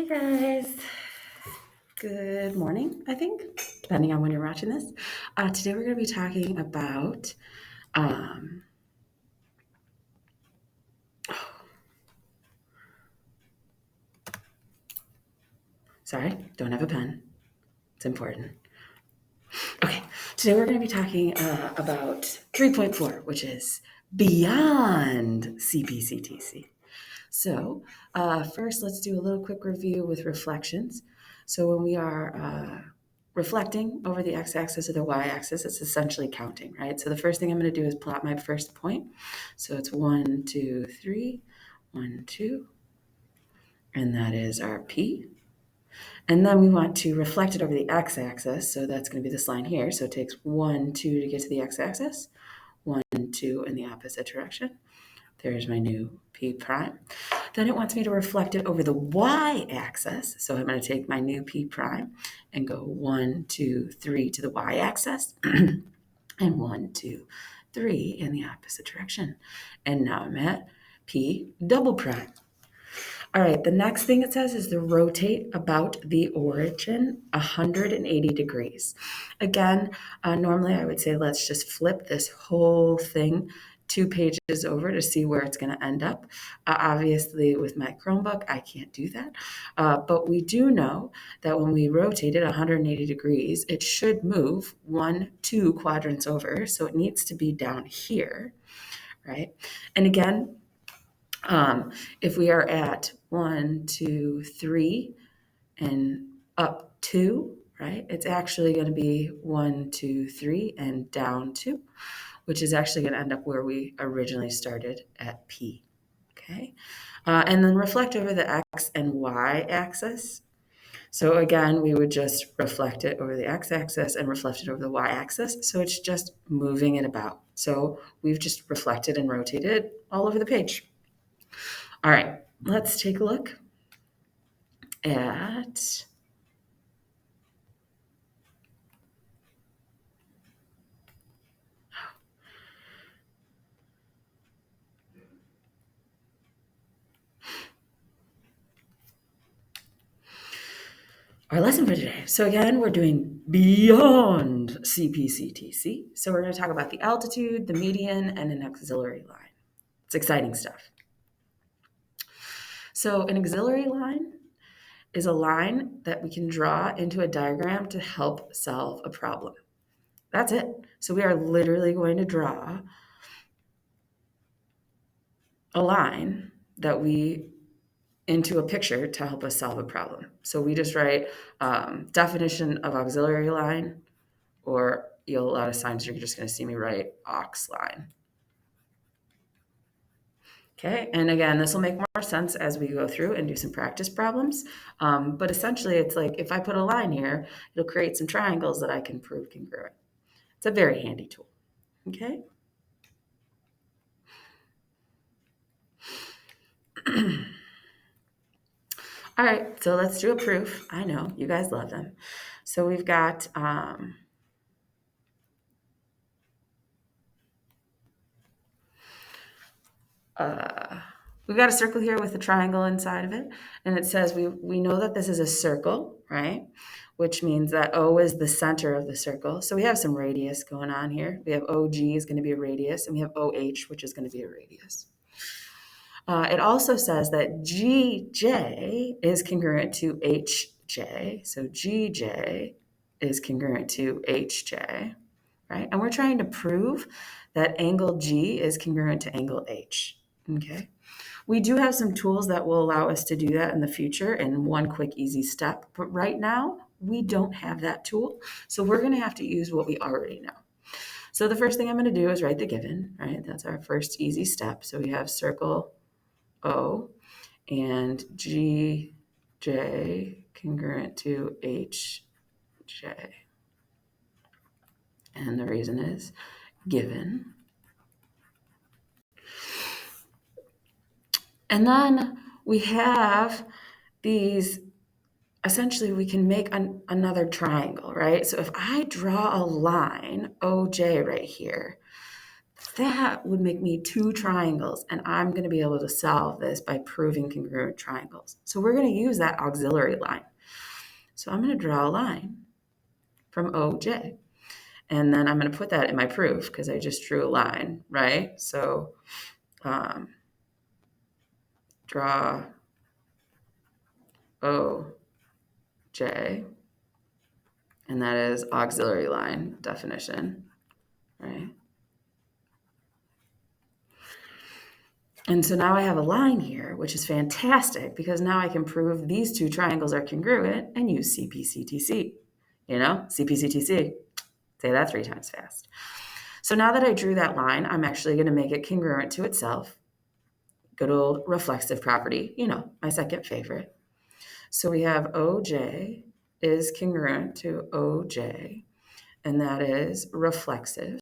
Hey guys, good morning, I think, depending on when you're watching this. Today we're going to be talking about, um, sorry, don't have a pen. It's important. Okay, today we're going to be talking about 3.4, which is beyond CPCTC. So, first, let's do a little quick review with reflections. So, when we are reflecting over the x-axis or the y-axis, it's essentially counting, right? So, the first thing I'm going to do is plot my first point. So, it's 1, 2, 3, 1, 2, and that is our P. And then we want to reflect it over the x-axis. So, that's going to be this line here. So, it takes 1, 2 to get to the x-axis, 1, 2 in the opposite direction. There's my new P prime. Then it wants me to reflect it over the y-axis. So I'm going to take my new P prime and go 1, 2, 3 to the y-axis and 1, 2, 3 in the opposite direction. And now I'm at P double prime. All right, the next thing it says is to rotate about the origin 180 degrees. Again, normally I would say let's just flip this whole thing 2 pages over to see where it's going to end up. Obviously, with my Chromebook, I can't do that. But we do know that when we rotate it 180 degrees, it should move 1, 2 quadrants over. So it needs to be down here, right? And again, if we are at 1, 2, 3 and up 2, right, it's actually going to be 1, 2, 3 and down 2, which is actually going to end up where we originally started at P. Okay, and then reflect over the x and y axis. So again, we would just reflect it over the x-axis and reflect it over the y-axis. So it's just moving it about. So we've just reflected and rotated all over the page. All right, let's take a look at our lesson for today. So again, we're doing beyond CPCTC. So we're going to talk about the altitude, the median, and an auxiliary line. It's exciting stuff. So an auxiliary line is a line that we can draw into a diagram to help solve a problem. That's it. So we are literally going to draw a line that we into a picture to help us solve a problem. So we just write definition of auxiliary line, or a lot of times you're just going to see me write aux line. Okay, and again, this will make more sense as we go through and do some practice problems. But essentially, it's like if I put a line here, it'll create some triangles that I can prove congruent. It's a very handy tool. Okay. All right, so let's do a proof. I know you guys love them. So we've got we've got a circle here with a triangle inside of it, and it says we know that this is a circle, right? Which means that O is the center of the circle. So we have some radius going on here. We have OG is going to be a radius, and we have OH, which is going to be a radius. It also says that GJ is congruent to HJ. So GJ is congruent to HJ, right? And we're trying to prove that angle G is congruent to angle H, okay? We do have some tools that will allow us to do that in the future in one quick, easy step. But right now, we don't have that tool. So we're going to have to use what we already know. So the first thing I'm going to do is write the given, right? That's our first easy step. So we have circle O and GJ congruent to HJ. And the reason is given. And then we have these, essentially we can make another triangle, right? So if I draw a line, OJ right here, That would make me two triangles, and I'm going to be able to solve this by proving congruent triangles. So we're going to use that auxiliary line. So I'm going to draw a line from OJ, and then I'm going to put that in my proof because I just drew a line, right? So draw OJ, and that is auxiliary line definition, right? And so now I have a line here, which is fantastic because now I can prove these two triangles are congruent and use CPCTC. You know, CPCTC. Say that 3 times fast. So now that I drew that line, I'm actually going to make it congruent to itself. Good old reflexive property, you know, my second favorite. So we have OJ is congruent to OJ, and that is reflexive.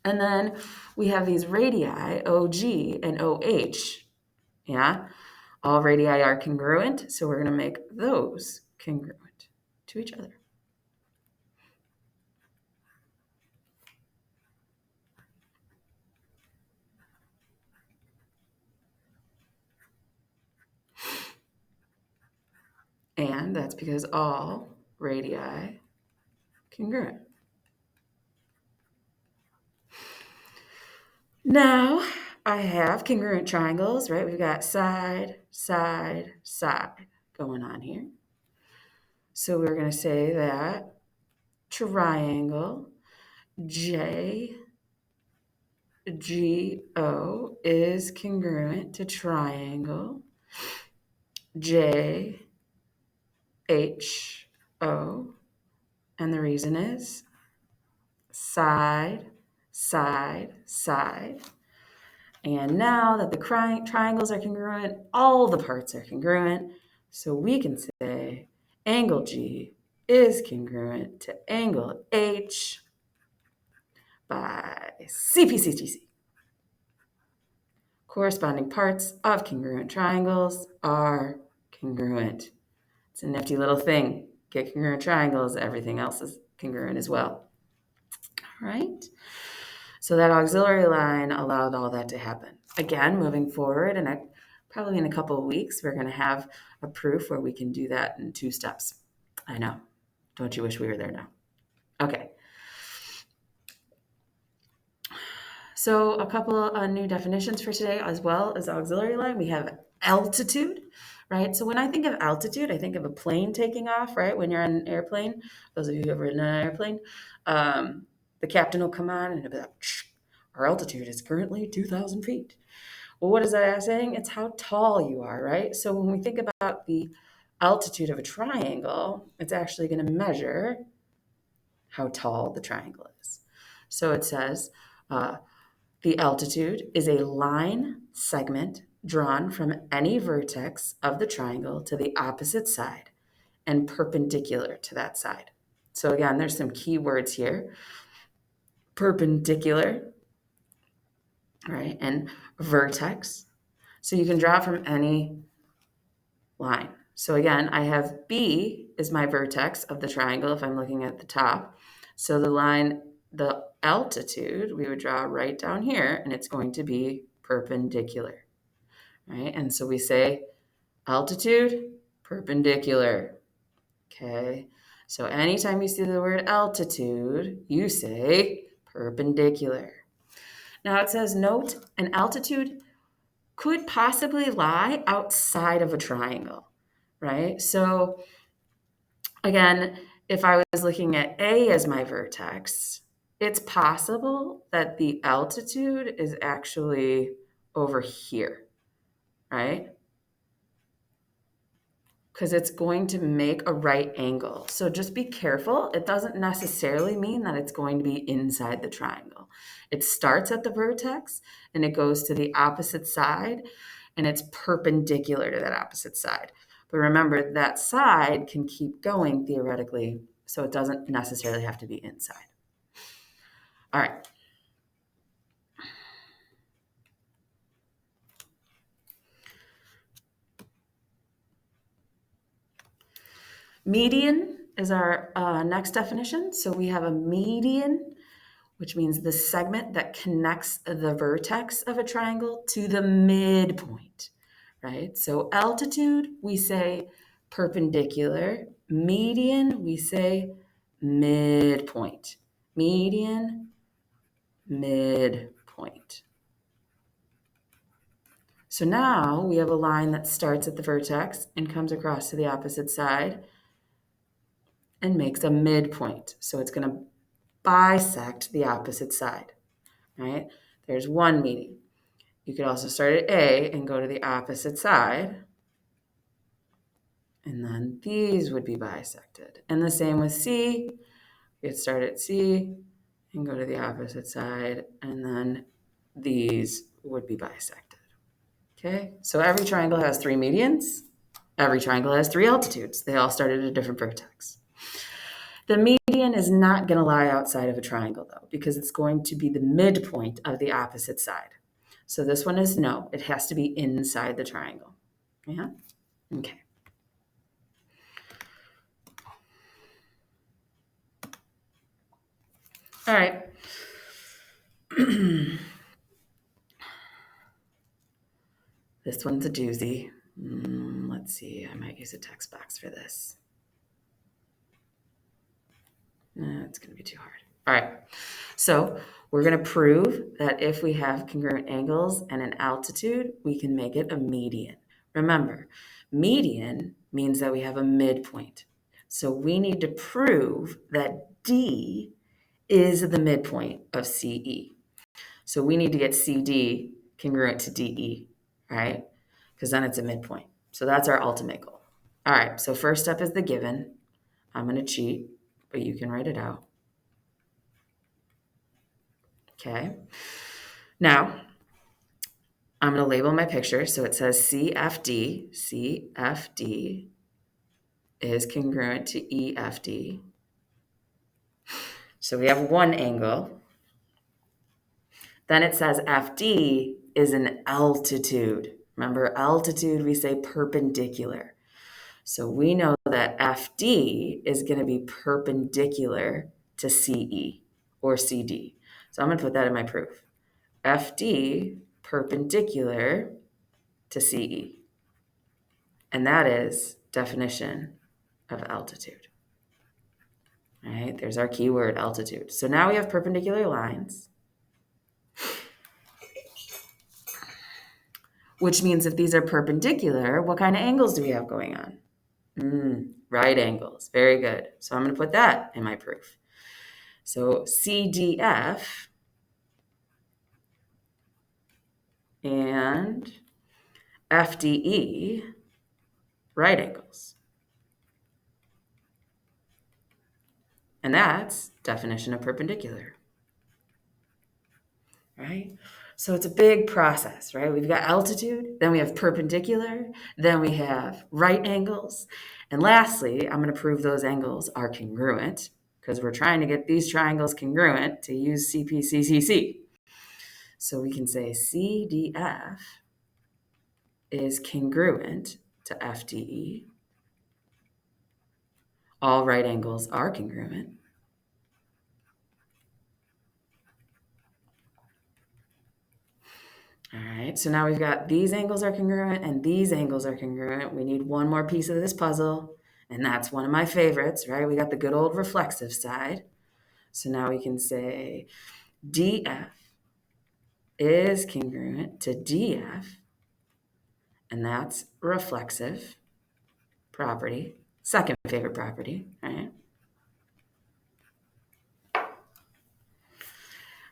And then we have these radii, OG and OH. Yeah, all radii are congruent, so we're going to make those congruent to each other. And that's because all radii congruent. Now I have congruent triangles, right? We've got side, side, side going on here. So we're going to say that triangle JGO is congruent to triangle JHO. And the reason is side, side, side. And now that the triangles are congruent, all the parts are congruent. So we can say angle G is congruent to angle H by CPCTC. Corresponding parts of congruent triangles are congruent. It's a nifty little thing. Get congruent triangles, everything else is congruent as well. All right. So that auxiliary line allowed all that to happen. Again, moving forward, and probably in a couple of weeks, we're going to have a proof where we can do that in 2 steps. I know. Don't you wish we were there now? Okay. So a couple of new definitions for today as well as auxiliary line. We have altitude, right? So when I think of altitude, I think of a plane taking off, right? When you're on an airplane, those of you who have ridden on an airplane, the captain will come on and he'll be like, our altitude is currently 2,000 feet. Well, what is that saying? It's how tall you are, right? So when we think about the altitude of a triangle, it's actually going to measure how tall the triangle is. So it says the altitude is a line segment drawn from any vertex of the triangle to the opposite side and perpendicular to that side. So again, there's some key words here. Perpendicular, right, and vertex. So you can draw from any line. So again, I have B is my vertex of the triangle if I'm looking at the top. So the line, the altitude, we would draw right down here, and it's going to be perpendicular, right? And so we say altitude, perpendicular, okay? So anytime you see the word altitude, you say perpendicular. Now it says, note, an altitude could possibly lie outside of a triangle, right? So again, if I was looking at A as my vertex, it's possible that the altitude is actually over here, right? Because it's going to make a right angle. So just be careful. It doesn't necessarily mean that it's going to be inside the triangle. It starts at the vertex and it goes to the opposite side and it's perpendicular to that opposite side. But remember, that side can keep going theoretically, so it doesn't necessarily have to be inside. All right. Median is our next definition. So we have a median, which means the segment that connects the vertex of a triangle to the midpoint, right? So altitude, we say perpendicular. Median, we say midpoint. Median, midpoint. So now we have a line that starts at the vertex and comes across to the opposite side and makes a midpoint. So it's going to bisect the opposite side, right? There's one median. You could also start at A and go to the opposite side, and then these would be bisected. And the same with C. You could start at C and go to the opposite side, and then these would be bisected. Okay, so every triangle has three medians. Every triangle has three altitudes. They all start at a different vertex. The median is not going to lie outside of a triangle, though, because it's going to be the midpoint of the opposite side. So this one is no. It has to be inside the triangle. Yeah? Okay. All right. This one's a doozy. Let's see. I might use a text box for this. It's going to be too hard. All right. So we're going to prove that if we have congruent angles and an altitude, we can make it a median. Remember, median means that we have a midpoint. So we need to prove that D is the midpoint of CE. So we need to get CD congruent to DE, right? Because then it's a midpoint. So that's our ultimate goal. All right, so first step is the given. I'm going to cheat, but you can write it out. Okay. Now, I'm going to label my picture. So it says CFD. CFD is congruent to EFD. So we have one angle. Then it says FD is an altitude. Remember, altitude, we say perpendicular. So we know that FD is going to be perpendicular to CE or CD. So I'm going to put that in my proof. FD perpendicular to CE. And that is definition of altitude. All right, there's our keyword, altitude. So now we have perpendicular lines, which means if these are perpendicular, what kind of angles do we have going on? Right angles. Very good. So I'm going to put that in my proof. So CDF and FDE, right angles. And that's definition of perpendicular. Right? So it's a big process, right? We've got altitude, then we have perpendicular, then we have right angles. And lastly, I'm going to prove those angles are congruent because we're trying to get these triangles congruent to use CPCTC. So we can say CDF is congruent to FDE. All right angles are congruent. All right, so now we've got these angles are congruent and these angles are congruent. We need one more piece of this puzzle, and that's one of my favorites, right? We got the good old reflexive side. So now we can say DF is congruent to DF, and that's reflexive property, second favorite property, right?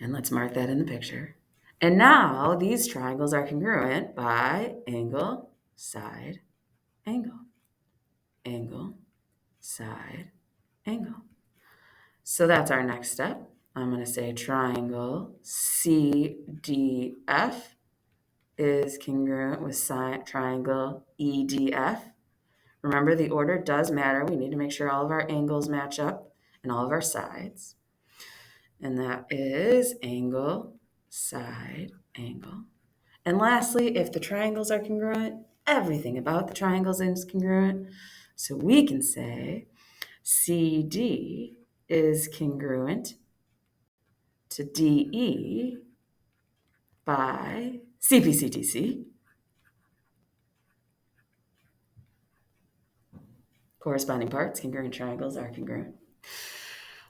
And let's mark that in the picture. And now these triangles are congruent by angle, side, angle, angle, side, angle. So that's our next step. I'm going to say triangle CDF is congruent with triangle EDF. Remember, the order does matter. We need to make sure all of our angles match up and all of our sides. And that is angle, side, angle. And lastly, if the triangles are congruent, everything about the triangles is congruent. So we can say CD is congruent to DE by CPCTC. Corresponding parts, congruent triangles are congruent.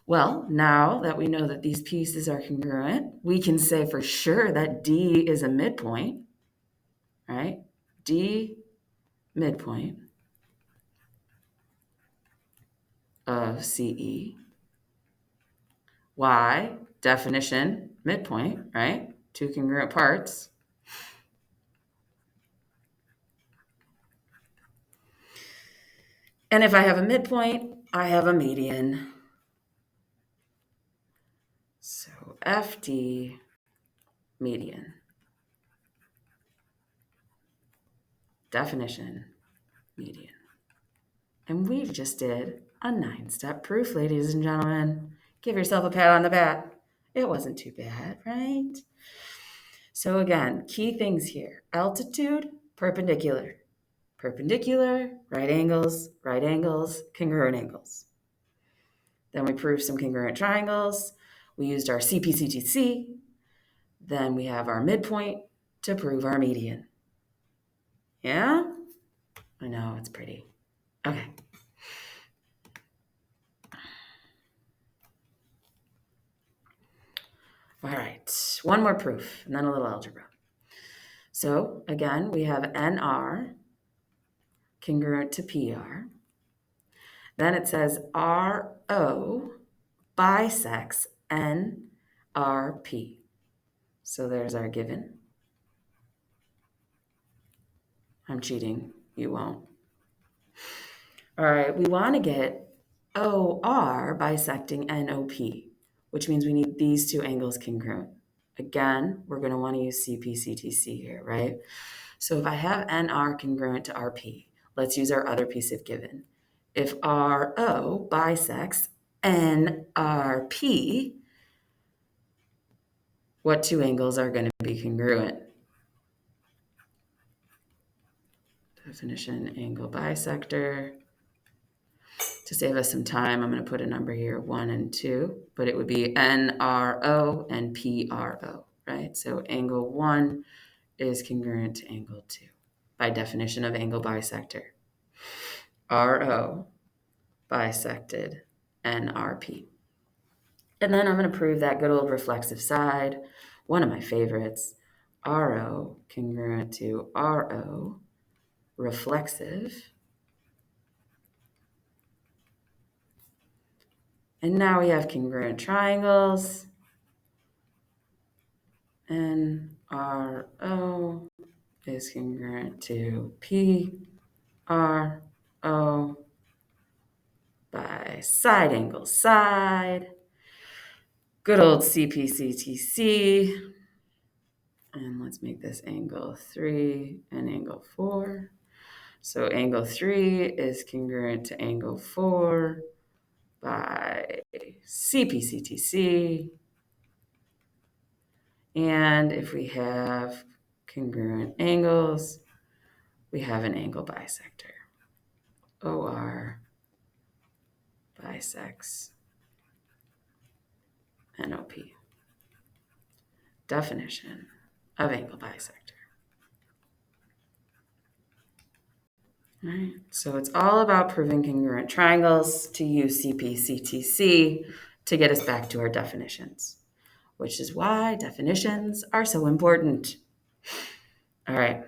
Well, now that we know that these pieces are congruent, we can say for sure that D is a midpoint, right? D midpoint of CE. Y definition midpoint, right? Two congruent parts. And if I have a midpoint, I have a median. So FD median. Definition median. And we just did a 9-step proof, ladies and gentlemen. Give yourself a pat on the back. It wasn't too bad, right? So again, key things here. Altitude, perpendicular. Perpendicular, right angles, congruent angles. Then we proved some congruent triangles. We used our CPCTC. Then we have our midpoint to prove our median. Yeah? I know, it's pretty. Okay. All right, one more proof and then a little algebra. So again, we have NR congruent to PR. Then it says RO bisects NRP. So there's our given. I'm cheating, you won't. All right, we want to get OR bisecting NOP, which means we need these two angles congruent. Again, we're going to want to use CPCTC here, right? So if I have NR congruent to RP, let's use our other piece of given. If RO bisects NRP, what two angles are going to be congruent? Definition, angle bisector. To save us some time, I'm going to put a number here, 1 and 2, but it would be NRO and PRO, right? So angle 1 is congruent to angle 2 by definition of angle bisector. RO bisected NRP. And then I'm going to prove that good old reflexive side, one of my favorites, RO congruent to RO reflexive. And now we have congruent triangles. NRO is congruent to PRO by side angle side. Good old CPCTC. And let's make this angle 3 and angle 4. So angle 3 is congruent to angle 4 by CPCTC. And if we have congruent angles, we have an angle bisector. OR bisects NOP. Definition of angle bisector. All right, so it's all about proving congruent triangles to use CPCTC to get us back to our definitions, which is why definitions are so important. All right,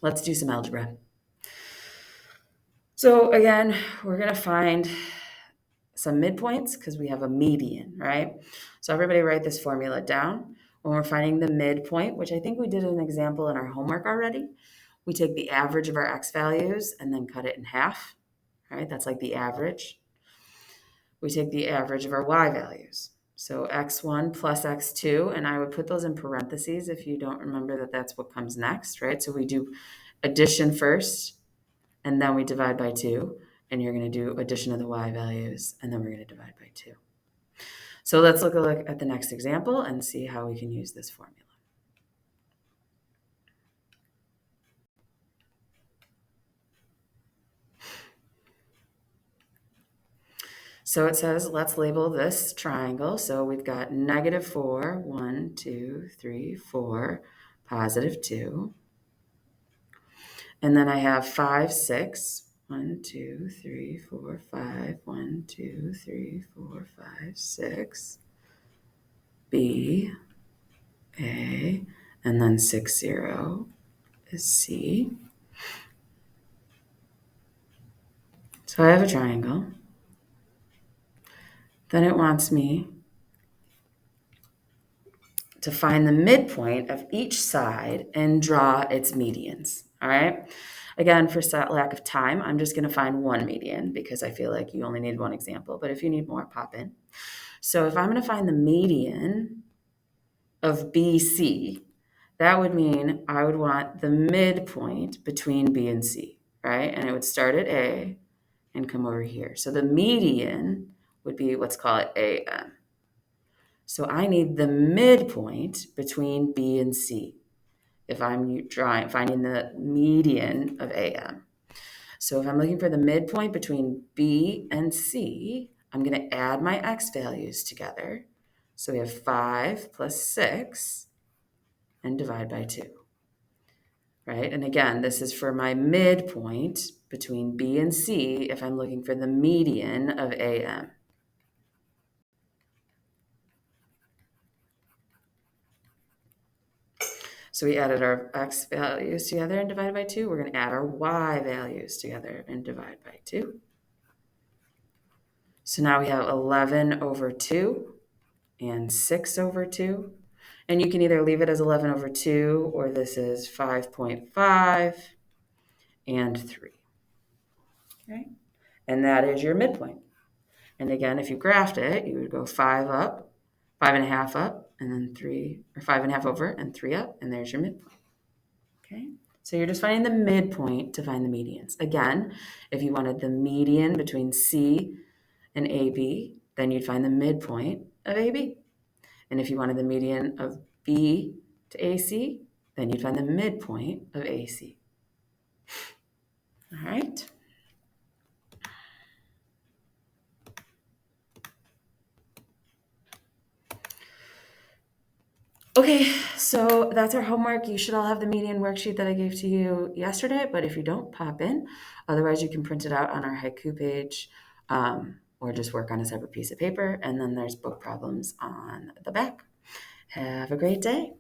let's do some algebra. So again, we're going to find some midpoints because we have a median, right? So everybody write this formula down. When we're finding the midpoint, which I think we did an example in our homework already, we take the average of our x values and then cut it in half, right? That's like the average. We take the average of our y values. So x1 plus x2, and I would put those in parentheses if you don't remember that that's what comes next, right? So we do addition first, and then we divide by 2, and you're going to do addition of the y values, and then we're going to divide by 2. So let's look at the next example and see how we can use this formula. So it says, let's label this triangle. So we've got -4, 1, 2, 3, 4, +2. And then I have 5, 6. 1, 2, 3, 4, 5. 1, 2, 3, 4, 5, 6. B, A, and then 6, 0 is C. So I have a triangle. Then it wants me to find the midpoint of each side and draw its medians. All right. Again, for lack of time, I'm just going to find one median because I feel like you only need one example. But if you need more, pop in. So if I'm going to find the median of BC, that would mean I would want the midpoint between B and C, right? And it would start at A and come over here. So the median would be, let's call it AM. So I need the midpoint between B and C if I'm finding the median of AM. So if I'm looking for the midpoint between B and C, I'm going to add my X values together. So we have 5 plus 6 and divide by 2, right? And again, this is for my midpoint between B and C if I'm looking for the median of AM. So we added our X values together and divided by 2. We're going to add our Y values together and divide by 2. So now we have 11 over 2 and 6 over 2. And you can either leave it as 11 over 2 or this is 5.5 and 3. Okay? And that is your midpoint. And again, if you graphed it, you would go 5 up, 5.5 up, and then 3, or 5.5 over and 3 up, and there's your midpoint. Okay? So you're just finding the midpoint to find the medians. Again, if you wanted the median between C and AB, then you'd find the midpoint of AB. And if you wanted the median of B to AC, then you'd find the midpoint of AC. All right. Okay, so that's our homework. You should all have the median worksheet that I gave to you yesterday, but if you don't, pop in. Otherwise, you can print it out on our haiku page or just work on a separate piece of paper. And then there's book problems on the back. Have a great day.